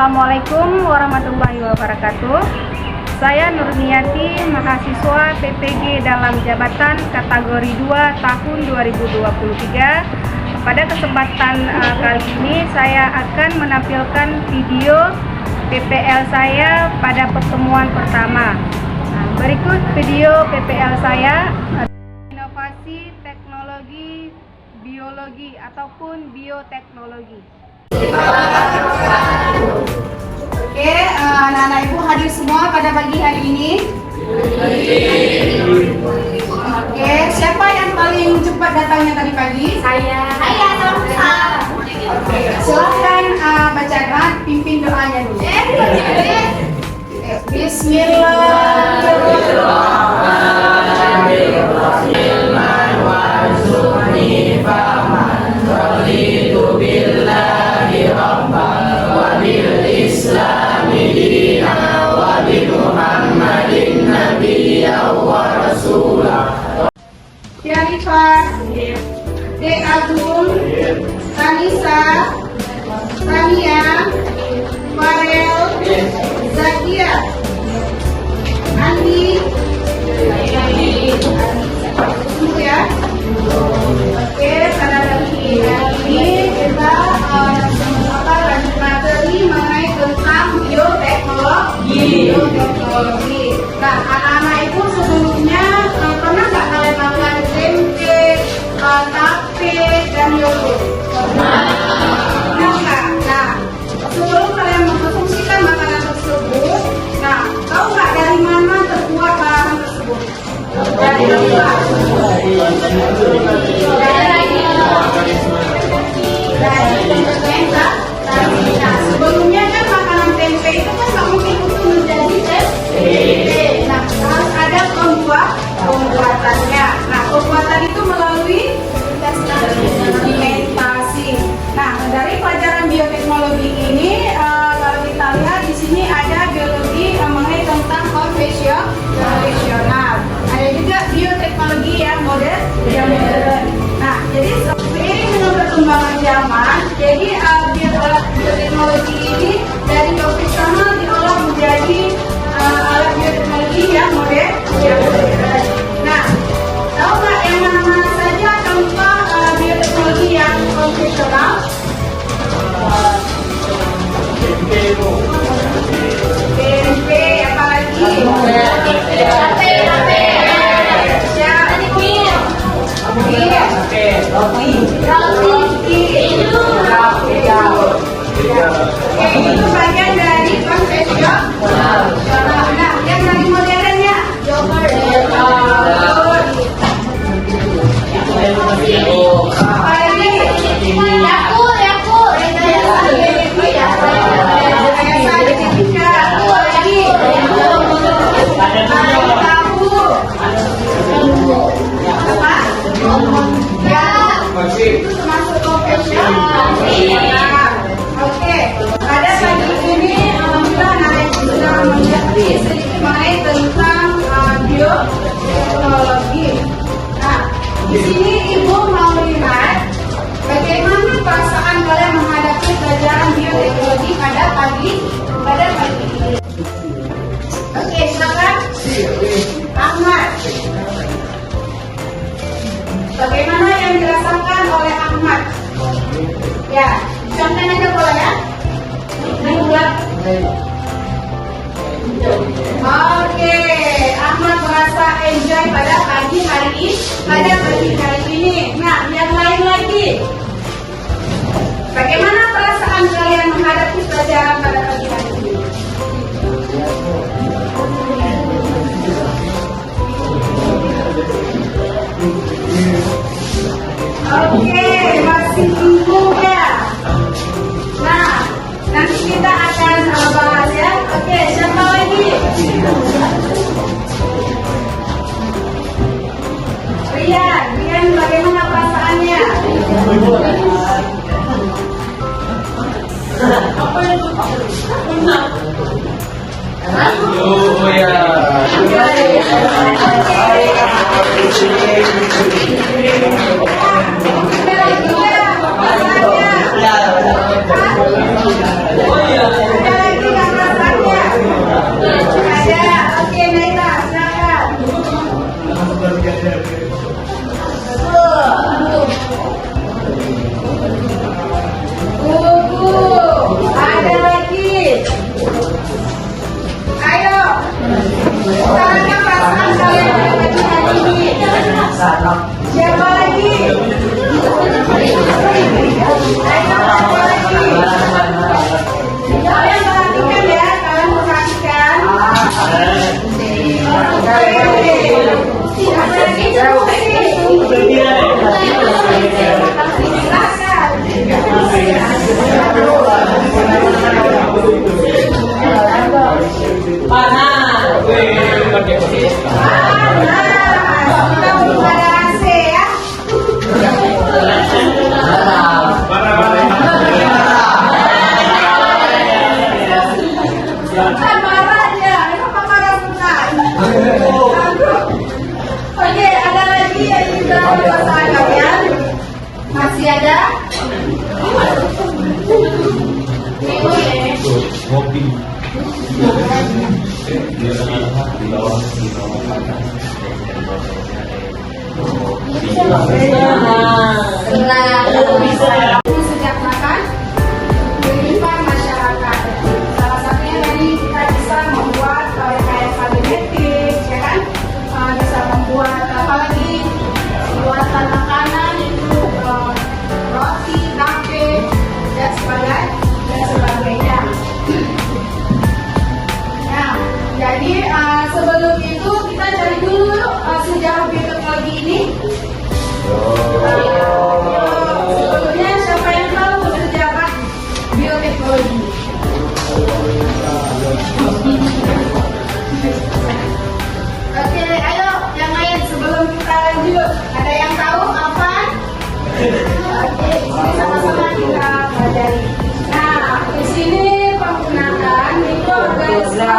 Assalamualaikum warahmatullahi wabarakatuh. Saya Nurniati, mahasiswa PPG dalam jabatan kategori 2 tahun 2023. Pada kesempatan kali ini saya akan menampilkan video PPL saya pada pertemuan pertama. Berikut video PPL saya, inovasi teknologi biologi ataupun bioteknologi. Oke, anak-anak ibu hadir semua pada pagi hari ini. Oke, siapa yang paling cepat datangnya tadi pagi? Saya. Oke, silahkan bacakan, pimpin doanya dulu. Syarifah, De Agung, Tanisa, Tania, Farel, Zakia, Andi, tunggu ya. Oke, pada hari ini kita lanjut materi mengenai tentang bioteknologi. Nah, anak-anak itu sebelumnya pernah nggak kalian makan tempe, tape, dan yogurt? Nah, sebelum kalian mengkonsumsikan makanan tersebut, nah, tahu nggak dari mana terbuat bahan tersebut? Dari apa? Nah, sebelumnya kan makanan tempe itu kan nggak mungkin utuh menjadi tempe. Nah, harus ada pembuatannya. Nah, pembuatan itu melalui fermentasi. Nah, dari pelajaran bioteknologi ini, kalau kita lihat di sini ada biologi mengenai tentang konvensional. Ada juga bioteknologi yang modern. Nah, jadi seiring dengan perkembangan zaman, jadi bioteknologi ini dari konvensional diolah menjadi alat bioteknologi yang modern. Nah, tahu nggak yang mana-mana saja contoh bioteknologi yang konvensional? Tempe, apa lagi? Itu bagian dari konvensional. Nah, yang lagi modernnya yogurt. Termasuk konvensional. Oke, pada pagi ini alhamdulillah anak sudah mengerti sedikit mengenai tentang bioteknologi. Nah, di sini ibu mau lihat bagaimana perasaan kalian menghadapi pelajaran bioteknologi pada pagi ini. Oke, silakan. Ahmad. Bagaimana yang dirasakan oleh Ahmad? Ya, contohnya aja boleh ya. Oke, Ahmad merasa enjoy pada pagi hari ini. Nah, yang lain lagi. Bagaimana perasaan kalian menghadapi pelajaran pada pagi hari ini? Oke, masih bingung ya. Nah, nanti kita akan bahas ya. Oke, siapa lagi? Rian, bagaimana perasaannya? Apa itu? Oh iya. Kalian perhatikan ya, kalian perhatikan. Kita belum ada AC ya. Bukan marahnya, kenapa marah bukan? Oke, ada lagi yang kita pasangan kalian? Masih ada? Kopi. Sejak makan, kehidupan masyarakat. Salah satunya tadi kita bisa membuat rekayasa genetik, ya kan? Bisa membuat apalagi buatan makanan itu roti, tape, dan sebagainya. Nah, jadi sebelum itu kita cari dulu sejarah bioteknologi ini. Sebelumnya siapa yang tahu sejarah bioteknologi? Oke, ayo yang lain sebelum kita lanjut. Ada yang tahu apa? Oke, ini sama-sama kita pelajari. Nah, di sini penggunaan mikroorganisme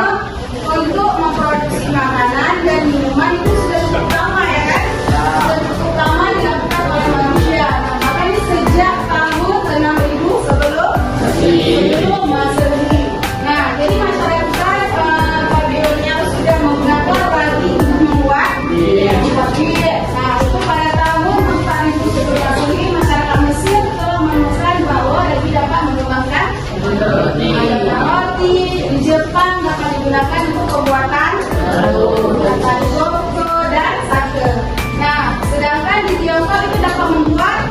untuk memproduksi makanan dan minuman itu sudah cukup lama ya kan? Sudah cukup lama dilakukan oleh manusia. Nah, makanya sejak tahun 6000 sebelum Masehi. Nah, jadi masyarakat Babilonia sudah menggunakan ragi untuk membuat diet. Nah, itu pada tahun 4000 sebelum Masehi masyarakat Mesir telah menemukan bahwa ragi dapat mengembangkan roti. Di Jepang dapat digunakan untuk pembuatan koko dan sake. Nah, sedangkan di Tiongkok itu dapat membuat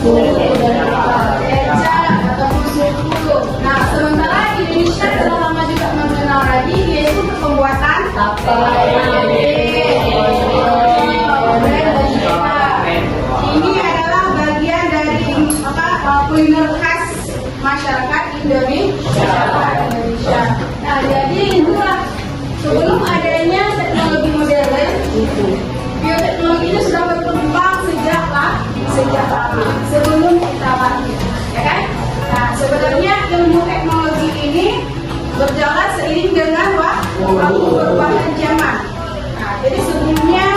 kecap ataupun suku. Nah, sementara di Indonesia telah lama juga mengenal ragi, yaitu untuk pembuatan tape. Ini adalah bagian dari kuliner khas masyarakat Indonesia. Nah, jadi itulah sebelum adanya teknologi modern, bioteknologi ini sudah berkembang sejak lama, sebelum kita lahir, ya kan? Nah, sebenarnya ilmu teknologi ini berjalan seiring dengan perubahan zaman. Nah, jadi sebelumnya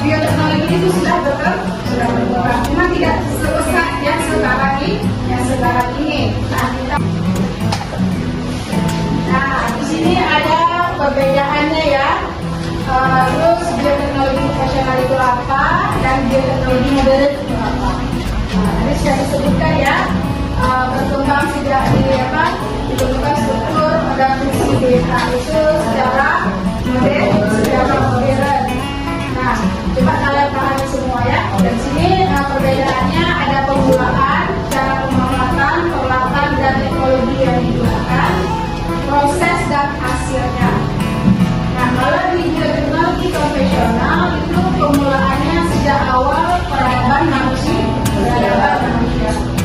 bioteknologi itu sudah berkembang, cuma tidak sebesar yang sekarang ini. Nah, di sini ada perbedaannya ya. Terus bioteknologi profesional itu apa dan bioteknologi modern itu apa? Nah, tadi sudah disebutkan ya, berkembang sejak ditentukan struktur dan fungsi DNA itu secara modern. Nah, coba kalian pahami semua ya. Dan sini perbedaannya ada pembukaan, cara pemanfaatan, peralatan dan teknologi yang digunakan, proses dan hasilnya. Nah, kalau di bioteknologi konvensional itu pemulaannya sejak awal peradaban manusia.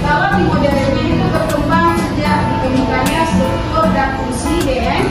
Kalau di modernnya itu berkembang sejak ditemukannya struktur dan fungsi DNA.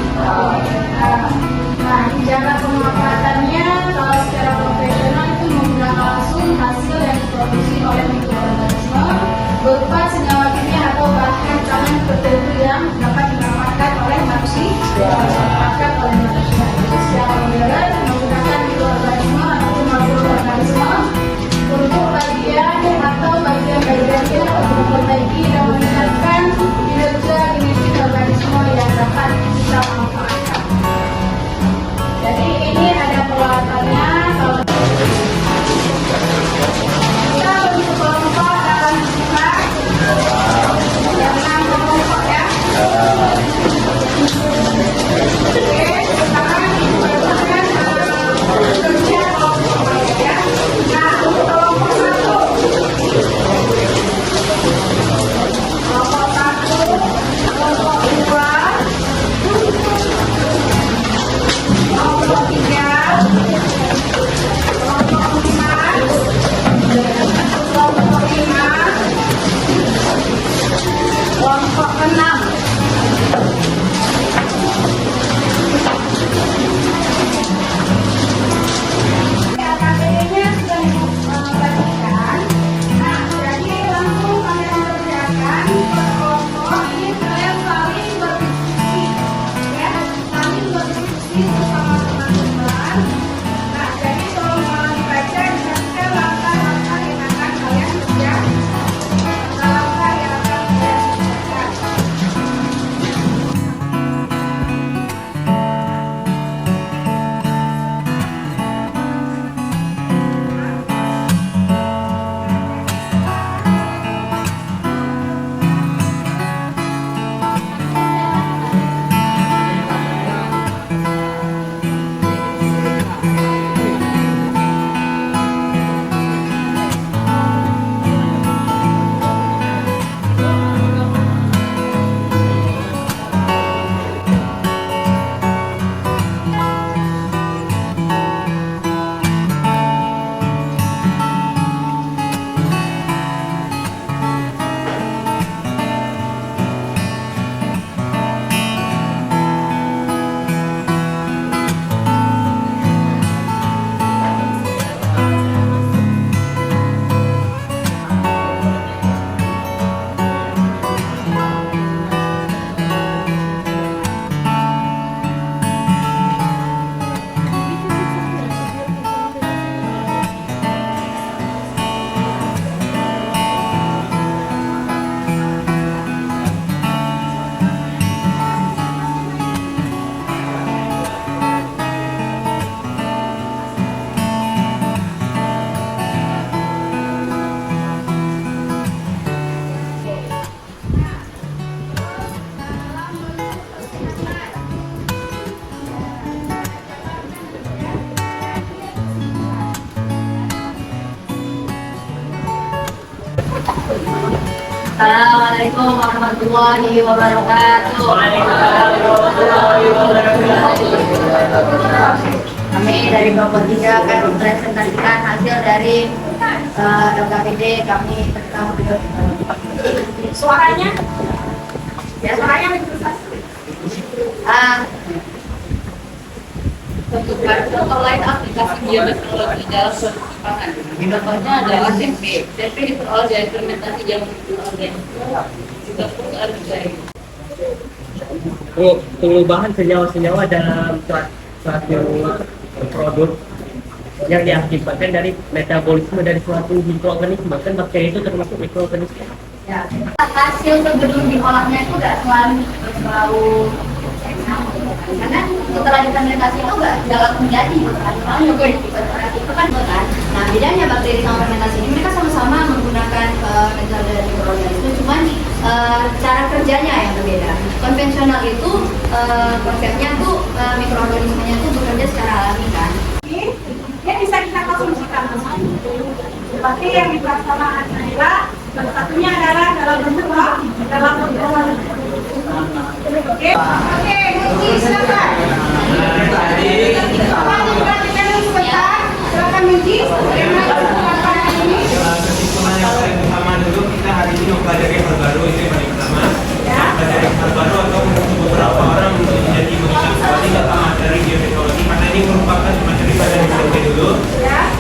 Assalamualaikum warahmatullahi wabarakatuh. Kami dari kelompok 3 akan mempresentasikan hasil dari LKPD kami pertama. Suaranya? Ya, suaranya untuk terkait aplikasi bioteknologi dalam suatu pangan. Contohnya adalah tempe. Tempe diperoleh dari fermentasi jamur organik. Juga perusahaan dari perubahan senyawa-senyawa dalam suatu produk yang diakibatkan dari metabolisme dari suatu mikroorganisme, kan bakteri itu termasuk mikroorganisme. ya. Hasil sebelum diolahnya itu nggak selalu karena setelah difermentasi itu nggak langsung jadi soalnya itu kan. Nah, bedanya bakteri sama fermentasi ini mereka sama-sama menggunakan metode mikroorganisme, cuman cara kerjanya yang berbeda. Konvensional itu konsepnya tuh mikroorganismenya tuh bekerja secara alami kan. Dia bisa kita konsumsikan seperti yang di pelaksanaan adalah salah satunya adalah dalam bentuk Oke, Munci, silakan. Silakan Munci. Kesimpulan yang paling utama dulu, kita hari ini mempelajari hal baru, itu yang paling utama. Mempelajari hal baru atau beberapa orang menjadi mengingat kembali tentang materi bioteknologi, karena ini merupakan materi pada SMP dulu.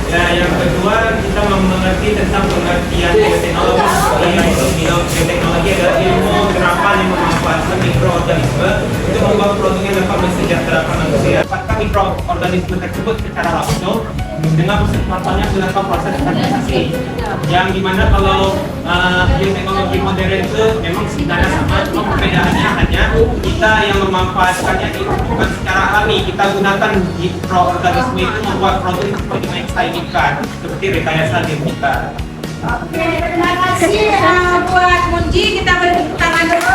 Ya, yang kedua kita mengerti tentang pengertian bioteknologi. Yaitu bioteknologi adalah ilmu terapan yang memanfaatkan mikroorganisme untuk membuat produk yang dapat mensejahterakan manusia. Apakah mikroorganisme tersebut secara langsung dengan pemanfaatnya dilakukan proses fermentasi, yang dimana kalau bioteknologi modern itu memang sebenarnya sama, cuma perbedaannya hanya kita yang memanfaatkannya itu bukan secara alami, kita gunakan mikroorganisme itu membuat produk seperti yang saya inginkan, seperti rekayasa genetika. Oke, terima kasih buat Munci. Kita beri tepuk tangan dulu.